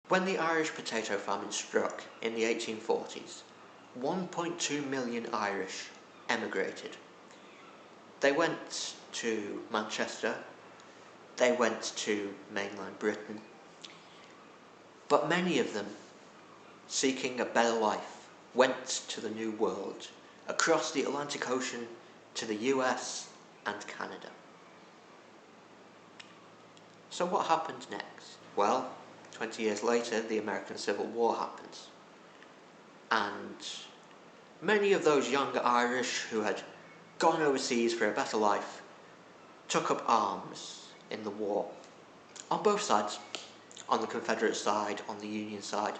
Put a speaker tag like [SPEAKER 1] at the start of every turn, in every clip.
[SPEAKER 1] When the Irish potato famine struck in the 1840s, 1.2 million Irish emigrated. They went to Manchester, they went to mainland Britain, but many of them, seeking a better life, went to the New World, across the Atlantic Ocean to the US and Canada. So what happened next? Well, 20 years later, the American Civil War happens. And many of those younger Irish who had gone overseas for a better life took up arms in the war. On both sides, on the Confederate side, on the Union side.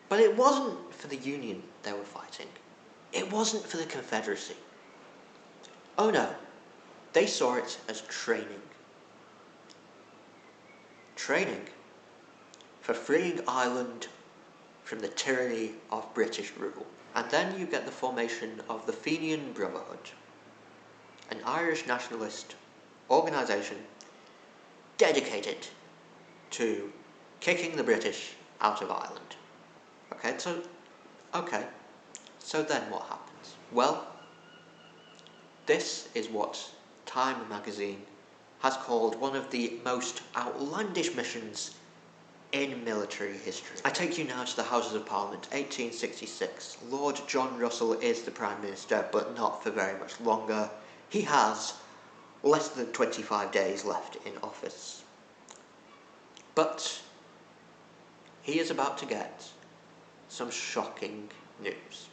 [SPEAKER 1] But it wasn't for the Union they were fighting. It wasn't for the Confederacy. Oh no, they saw it as training. Training for freeing Ireland from the tyranny of British rule. And then you get the formation of the Fenian Brotherhood, an Irish nationalist organisation dedicated to kicking the British out of Ireland. So then what happens? Well, this is what Time magazine has called one of the most outlandish missions in military history. I take you now to the Houses of Parliament, 1866. Lord John Russell is the Prime Minister, but not for very much longer. He has less than 25 days left in office. But he is about to get some shocking news.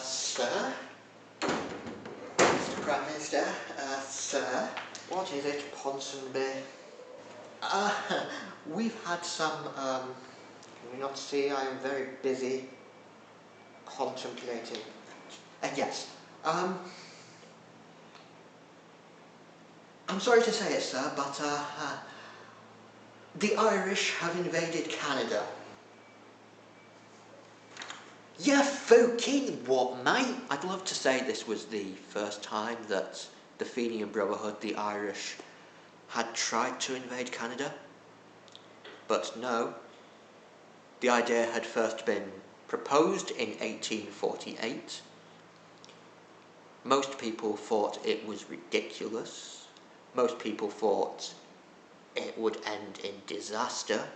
[SPEAKER 1] Sir? Mr. Prime Minister, sir? What is it, Ponsonby? We've had some, can you not see I am very busy contemplating? Yes, I'm sorry to say it, sir, but, the Irish have invaded Canada. You fucking what, mate? I'd love to say this was the first time that the Fenian Brotherhood, the Irish, had tried to invade Canada. But no, the idea had first been proposed in 1848. Most people thought it was ridiculous. Most people thought it would end in disaster.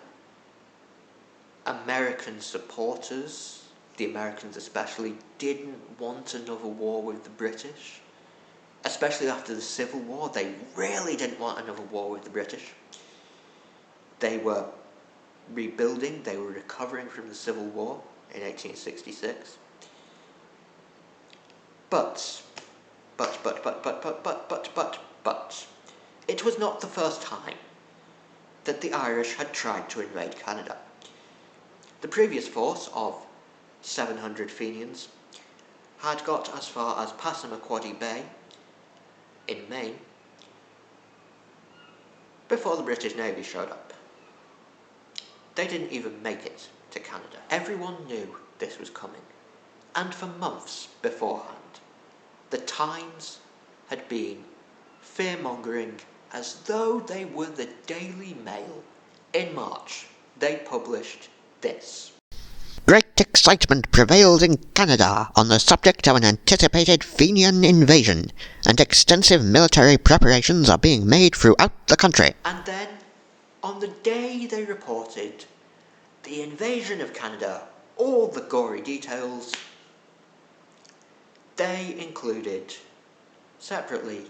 [SPEAKER 1] American supporters, the Americans especially, didn't want another war with the British. Especially after the Civil War, they really didn't want another war with the British. They were rebuilding, they were recovering from the Civil War in 1866. But, it was not the first time that the Irish had tried to invade Canada. The previous force of 700 Fenians had got as far as Passamaquoddy Bay in Maine before the British Navy showed up. They didn't even make it to Canada. Everyone knew this was coming, and for months beforehand, the Times had been fear-mongering as though they were the Daily Mail. In March, they published this.
[SPEAKER 2] Great excitement prevails in Canada on the subject of an anticipated Fenian invasion, and extensive military preparations are being made throughout the country.
[SPEAKER 1] And then, on the day they reported the invasion of Canada, all the gory details, they included, separately,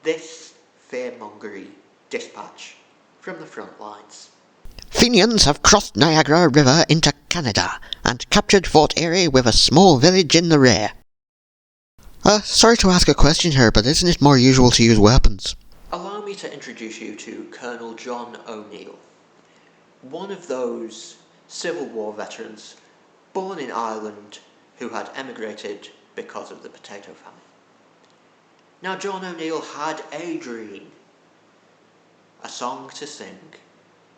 [SPEAKER 1] this fear-mongery dispatch from the front lines.
[SPEAKER 2] Fenians have crossed Niagara River into Canada and captured Fort Erie with a small village in the rear. Sorry to ask a question here, but isn't it more usual to use weapons?
[SPEAKER 1] Allow me to introduce you to Colonel John O'Neill, one of those Civil War veterans born in Ireland who had emigrated because of the potato famine. Now, John O'Neill had a dream, a song to sing.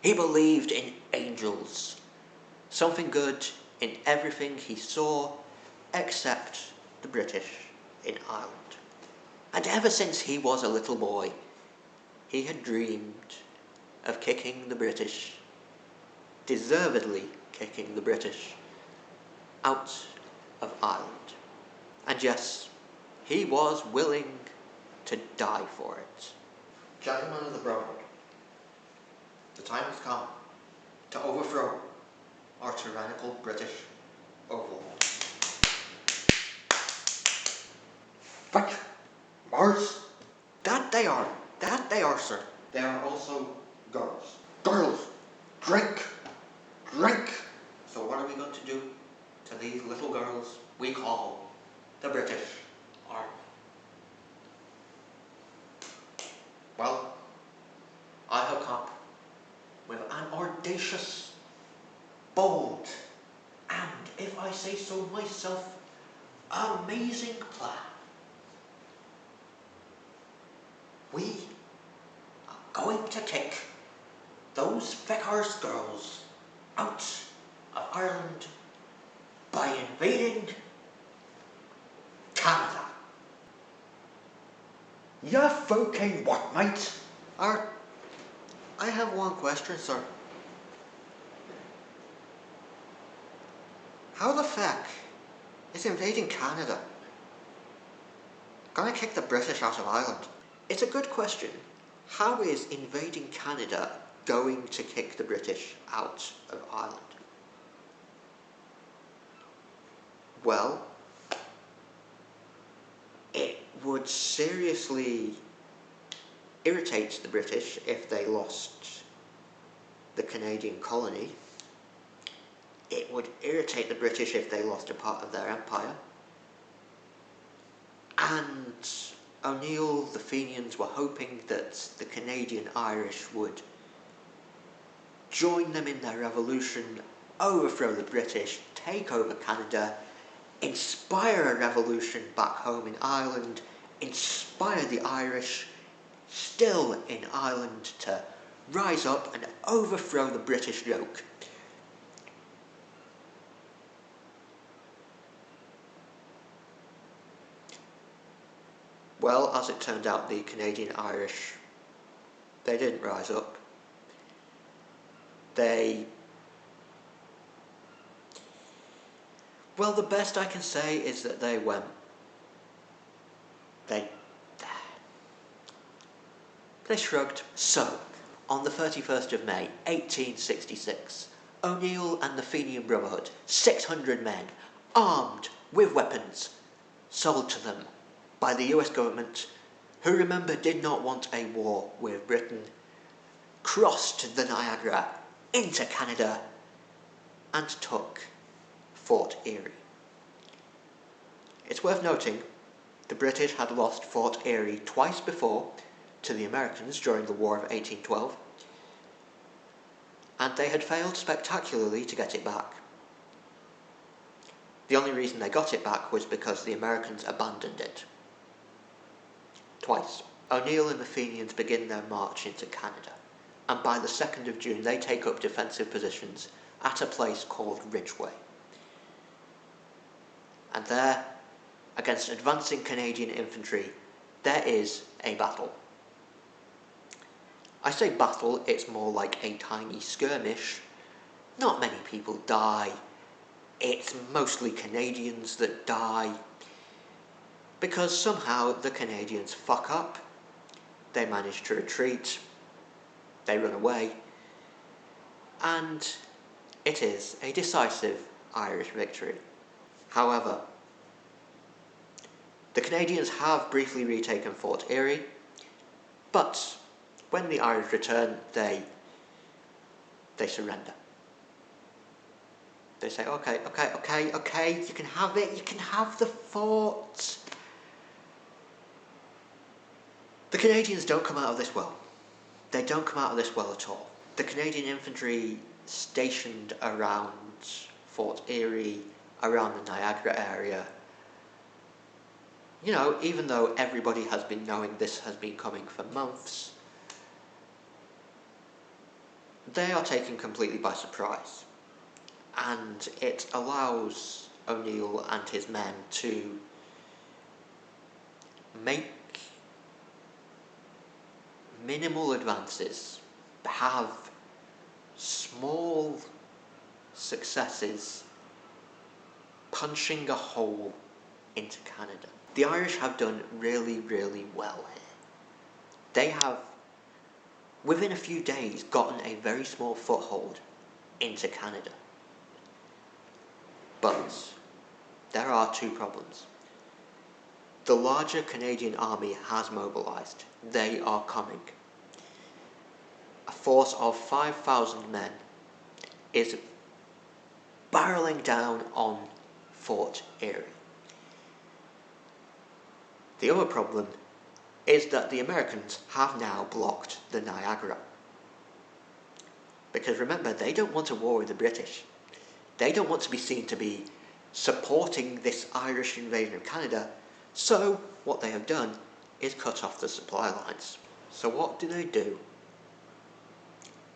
[SPEAKER 1] He believed in angels, something good in everything he saw except the British in Ireland. And ever since he was a little boy, he had dreamed of kicking the British, deservedly kicking the British, out of Ireland. And yes, he was willing to die for it. Gentlemen of the Brotherhood, the time has come to overthrow our tyrannical British overlord. But, Mars, that they are, sir. They are also girls. Girls, drink, drink. So what are we going to do to these little girls we call the British Army? Well, I have come with an audacious, bold, and, if I say so myself, amazing plan. We are going to kick those Vickers girls out of Ireland by invading Canada. You fucking what, mate? I have one question, sir. How the fuck is invading Canada gonna kick the British out of Ireland? It's a good question. How is invading Canada going to kick the British out of Ireland? Well, it would seriously irritate the British if they lost the Canadian colony. It would irritate the British if they lost a part of their empire. And O'Neill, the Fenians, were hoping that the Canadian Irish would join them in their revolution, overthrow the British, take over Canada, inspire a revolution back home in Ireland, inspire the Irish still in Ireland to rise up and overthrow the British yoke. Well, as it turned out, the Canadian Irish, they didn't rise up. Well, the best I can say is that they shrugged. So, on the 31st of May, 1866, O'Neill and the Fenian Brotherhood, 600 men, armed with weapons, sold to them by the US government, who, remember, did not want a war with Britain, crossed the Niagara into Canada and took Fort Erie. It's worth noting the British had lost Fort Erie twice before to the Americans during the War of 1812, and they had failed spectacularly to get it back. The only reason they got it back was because the Americans abandoned it. Twice. O'Neill and the Fenians begin their march into Canada, and by the 2nd of June they take up defensive positions at a place called Ridgeway. And there, against advancing Canadian infantry, there is a battle. I say battle, it's more like a tiny skirmish. Not many people die. It's mostly Canadians that die, because somehow the Canadians fuck up. They manage to retreat. They run away. And it is a decisive Irish victory. However, the Canadians have briefly retaken Fort Erie, but when the Irish return, they surrender. They say, okay, you can have it, you can have the fort. The Canadians don't come out of this well. They don't come out of this well at all. The Canadian infantry stationed around Fort Erie, around the Niagara area, even though everybody has been knowing this has been coming for months, they are taken completely by surprise. and it allows O'Neill and his men to make minimal advances, have small successes punching a hole into Canada. The Irish have done really, really well here. They have, within a few days, gotten a very small foothold into Canada. But there are two problems. The larger Canadian army has mobilised. They are coming. A force of 5,000 men is barreling down on Fort Erie. The other problem is that the Americans have now blocked the Niagara. Because remember, they don't want a war with the British. They don't want to be seen to be supporting this Irish invasion of Canada, so what they have done is cut off the supply lines. So what do?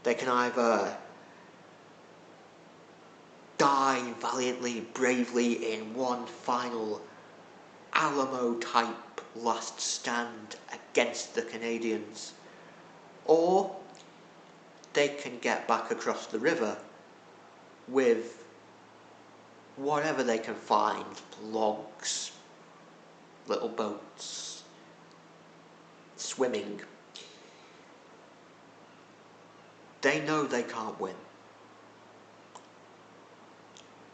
[SPEAKER 1] They can either die valiantly, bravely in one final Alamo-type last stand against the Canadians, or they can get back across the river with whatever they can find, logs, little boats, swimming. They know they can't win.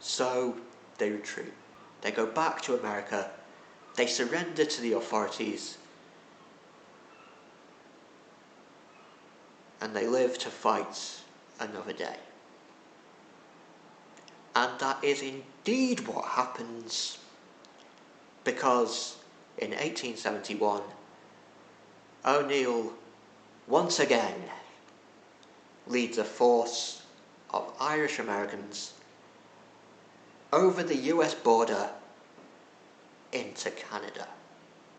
[SPEAKER 1] So they retreat. They go back to America. They surrender to the authorities. And they live to fight another day. And that is indeed what happens, because in 1871, O'Neill once again leads a force of Irish Americans over the US border into Canada.